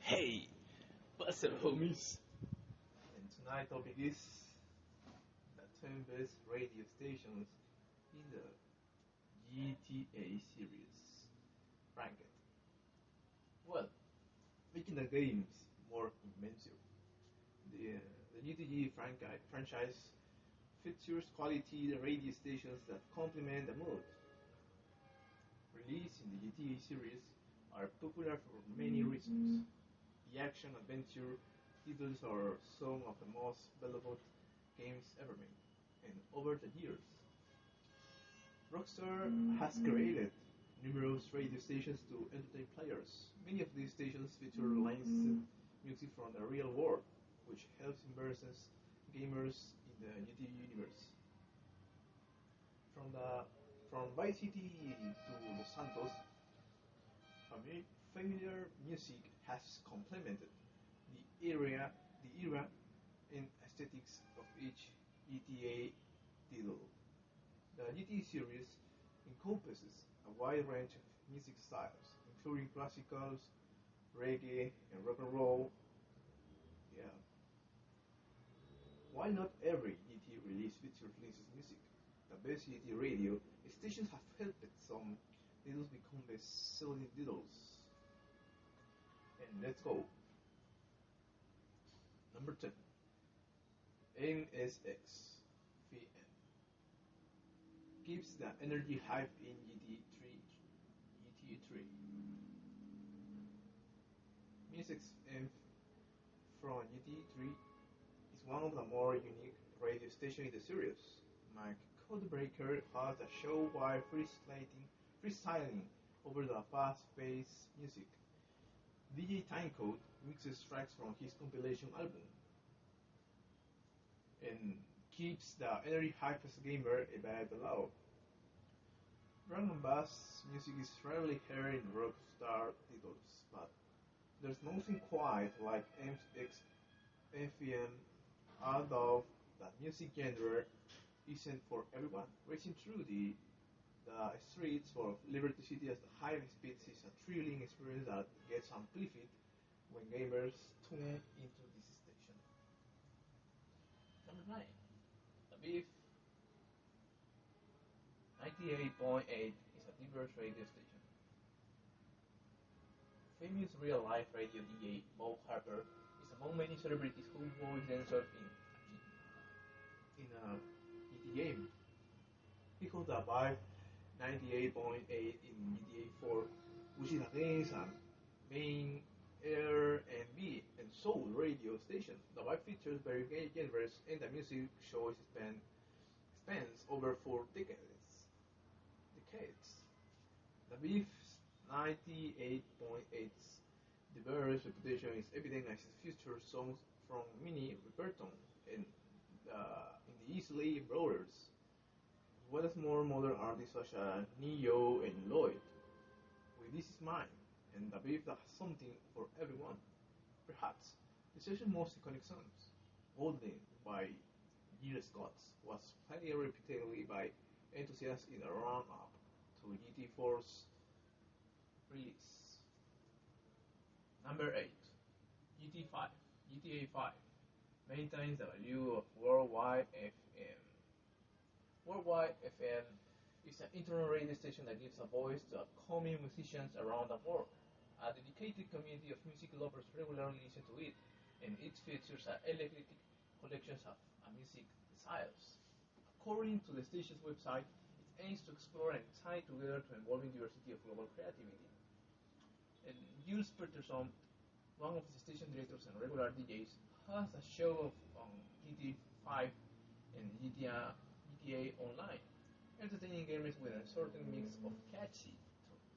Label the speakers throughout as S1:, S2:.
S1: Hey, what's up, homies? And tonight's topic is the 10 best radio stations in the GTA series bracket. Well, making the games more immersive. The GTA franchise features quality radio stations that complement the mood. Released in the GTA series are popular for many reasons. The action adventure titles are some of the most beloved games ever made, and over the years, Rockstar has created numerous radio stations to entertain players. Many of these stations feature licensed music from the real world, which helps immerses gamers in the GTA universe. From the from Vice City to Los Santos, familiar music has complemented the era and aesthetics of each GTA title. The GTA series encompasses a wide range of music styles, including classicals, reggae, and rock and roll. Yeah. While not every GTA release features licensed music, the best GTA radio stations have helped some titles become best-selling titles. And let's go. Number 10. MSX VM keeps the energy hype in GTA 3. MSX from GTA 3 is one of the more unique radio stations in the series. Mike Codebreaker has a show while freestyling over the fast-paced music. DJ Timecode mixes tracks from his compilation album and keeps the energy hype as a gamer above below. Drum and bass music is rarely heard in Rockstar titles, but there's nothing quite like MX FM, although that music genre isn't for everyone. Racing through the streets of Liberty City at the highest speeds is a thrilling experience that gets amplified when gamers tune into this station. Number 9. The Beef 98.8 is a diverse radio station. Famous real-life radio DJ Bob Harper is among many celebrities who voice themselves in a GT game. He holds a Vibe 98.8 in GTA 4, which is against a main R&B and soul radio station. The Vibe features very gay genres and the music shows spans over 4 decades. The Beef's 98.8's diverse reputation is evident as it features songs from Minnie Riperton and in the Isley Brothers, as well as more modern artists such as Neo and Lloyd. With this in mind, and the Beef has something for everyone. Perhaps the station's most iconic songs, Golden by Jill Scott, was played repeatedly by enthusiasts in the run-up to GT4's release. Number 8. GTA 5 maintains the value of Worldwide FM. Worldwide FM is an internet radio station that gives a voice to upcoming musicians around the world. A dedicated community of music lovers regularly listen to it, and it features an eclectic collection of music styles. According to the station's website, it aims to explore and tie together to involving diversity of global creativity. And Jules Peterson, one of the station directors and regular DJs, has a show on GTA 5 and GTA Online, entertaining gamers with a certain mix of catchy tunes.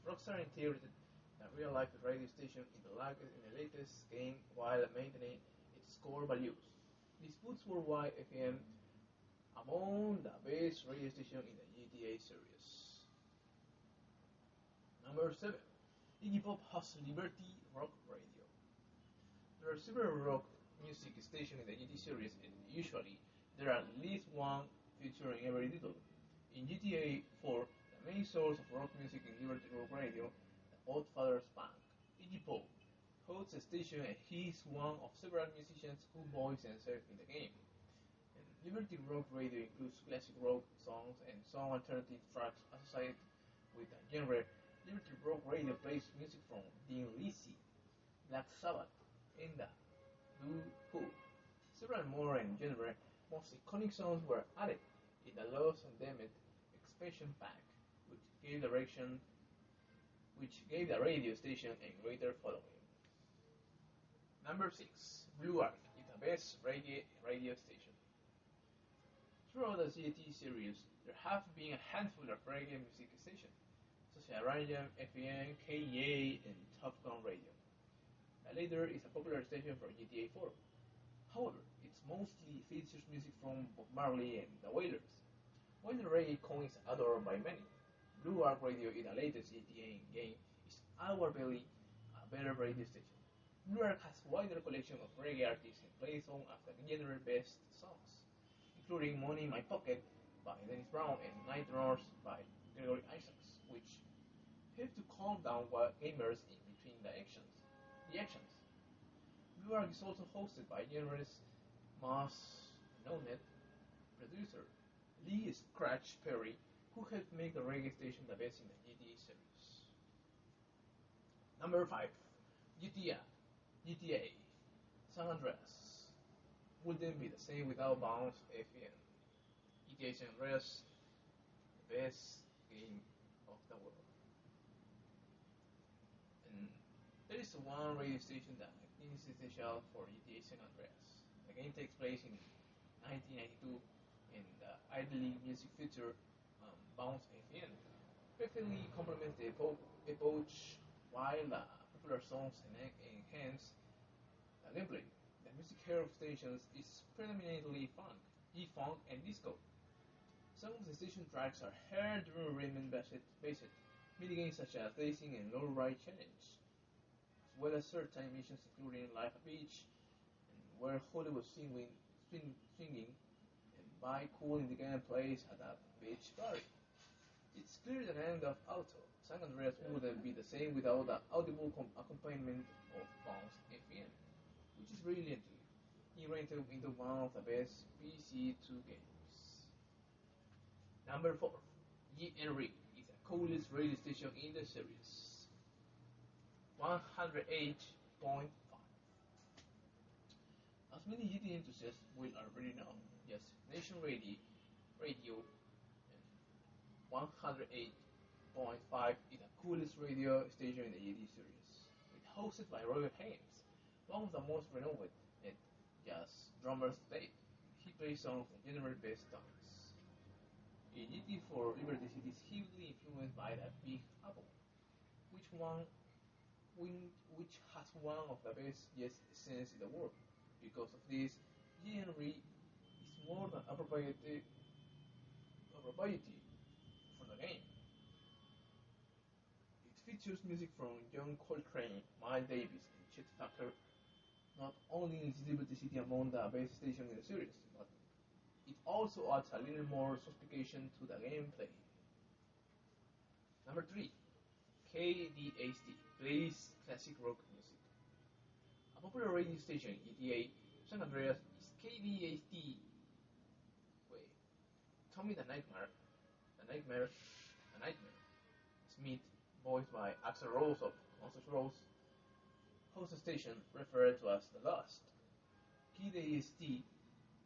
S1: Rockstar integrated the real-life radio station in the latest game while maintaining its core values. This puts Worldwide FM among the best radio stations in the GTA series. Number 7. Iggy Pop has Liberty Rock Radio. There are several rock music stations in the GTA series, and usually there are at least one featuring every title. In GTA 4, the main source of rock music in Liberty Rock Radio, the Oddfathers Band. Iggy Pop hosts a station and he's one of several musicians who voice and serve in the game. And Liberty Rock Radio includes classic rock songs and some alternative tracks associated with the genre. Liberty Rock Radio plays music from Dean Lizzy, Black Sabbath, and the Who. Several more in genre, most iconic songs were added in the Lost and Damned expansion pack, which gave direction which gave the radio station a greater following. Number 6. Blue Arc is the best reggae radio station. Throughout the CAT series, there have been a handful of reggae music stations, such as Random, FM, KEA, and Top Gun Radio. The latter is a popular station for GTA 4. However, it mostly features music from Bob Marley and the Wailers. While the reggae coin is adored by many, Blue Arc Radio in the latest GTA game is arguably a better radio station. Blue Arc has a wider collection of reggae artists and plays some of the genre best songs, including Money in My Pocket by Dennis Brown and Night Runners by Gregory Isaacs, which help to calm down gamers in between the actions. Blue Arc is also hosted by genre's most known producer, Lee Scratch Perry, who helped make the reggae station the best in the GTA series. Number 5. GTA San Andreas wouldn't be the same without Bounce FM. GTA San Andreas, the best game of the world. And there is one radio station that is essential for GTA San Andreas. The game takes place in 1992 and the idly music feature Bounce FM perfectly complements the epoch while the popular songs enhance the gameplay. The music here of stations is predominantly funk, E-funk, and disco. Some of the station tracks are heard during rhythm-based minigames such as Racing and Low Ride Challenge, as well as certain missions including Live at Beach, where Hollywood swinging and Buy Cool in the game plays at a beach party. It's clear that the end of Auto, San Andreas wouldn't be the same without the audible accompaniment of Bounce FM, which is brilliantly integrated into one of the best PC2 games. Number 4. GNR is the coolest radio station in the series. 108.5. As many GTA enthusiasts will already know, yes, Nation Radio 108.5 is the coolest radio station in the ED series. It's hosted by Roy Haynes, one of the most renowned jazz drummers to date. He plays some of the general best songs. In GT4, Liberty City is heavily influenced by the Big Apple, which has one of the best jazz scenes in the world. Because of this, GNR is more than a propriety for the game. It features music from John Coltrane, Miles Davis, and Chet Faker. Not only is Liberty City among the best stations in the series, but it also adds a little more sophistication to the gameplay. Number 3. KDHD plays classic rock music. A popular radio station in GTA San Andreas is KDHD. Wait, Tommy the Nightmare Smith, voiced by Axl Rose of Guns N' Roses, hosts a station referred to as The Lost. KDHD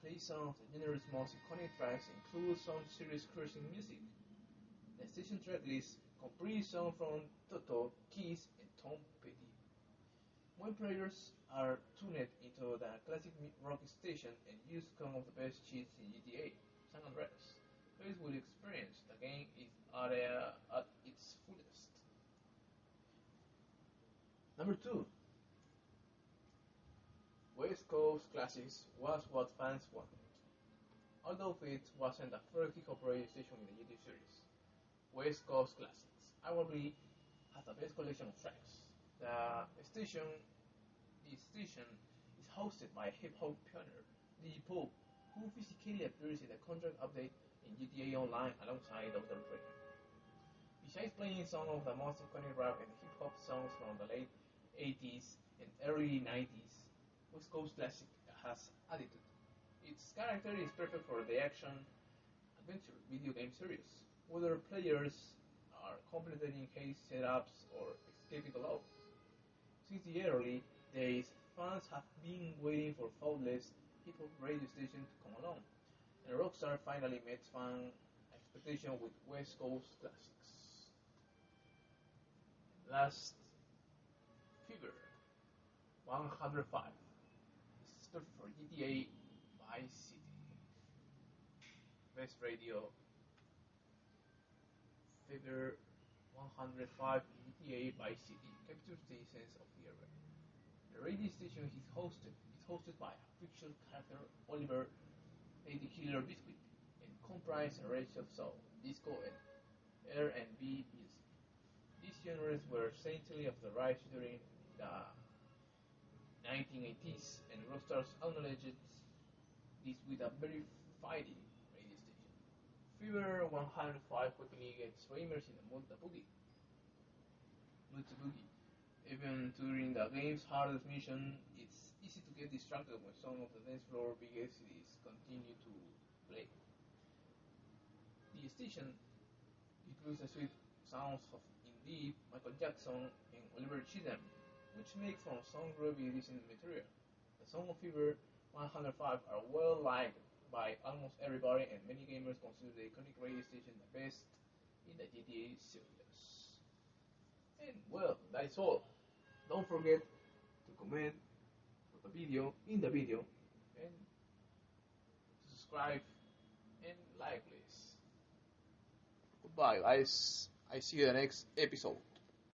S1: plays some of the genre's most iconic tracks, include some serious cursing music. The station tracklist comprises songs from Toto, Kiss, and Tom Petty. When players are tuned into the classic rock station and use some of the best cheats in GTA San Andreas, players will experience the game at its fullest. Number 2. West Coast Classics was what fans wanted. Although it wasn't the first hip-hop radio station in the GTA series, West Coast Classics arguably has the best collection of tracks. The station is hosted by hip-hop pioneer DJ Pope, who physically appears in the contract update in GTA Online alongside Dr. Dre. Besides playing some of the most iconic rap and hip-hop songs from the late 80s and early 90s, West Coast Classic has attitude. Its character is perfect for the action adventure video game series, whether players are completing haste setups or escaping alone. Since the early days, fans have been waiting for Faultless hip-hop radio station to come along, and Rockstar finally met fan expectation with West Coast Classics. Last Fever 105 is perfect for GTA Vice City. Best radio Figure 105 GTA Vice City captures the essence of the era. The radio station is hosted by a fictional character Oliver, Lady Killer Biscuit, and comprised a range of soul, disco, and R&B music. These genres were essentially of the rise during the 1980s, and Rockstar acknowledged this with a very fighting radio station. Fever 105 quickly gets famous in the multi-boogie. Even during the game's hardest mission, it's easy to get distracted when some of the dance floor biggest cities continue to play. The station includes the sweet sounds of Indeed, Michael Jackson, and Oliver Cheatham, which makes for some groovy listening material. The Song of Fever 105 are well liked by almost everybody, and many gamers consider the iconic radio station the best in the GTA series. And well, that's all. Don't forget to comment for the video in the video and to subscribe and like please. Goodbye guys. I see you in the next episode.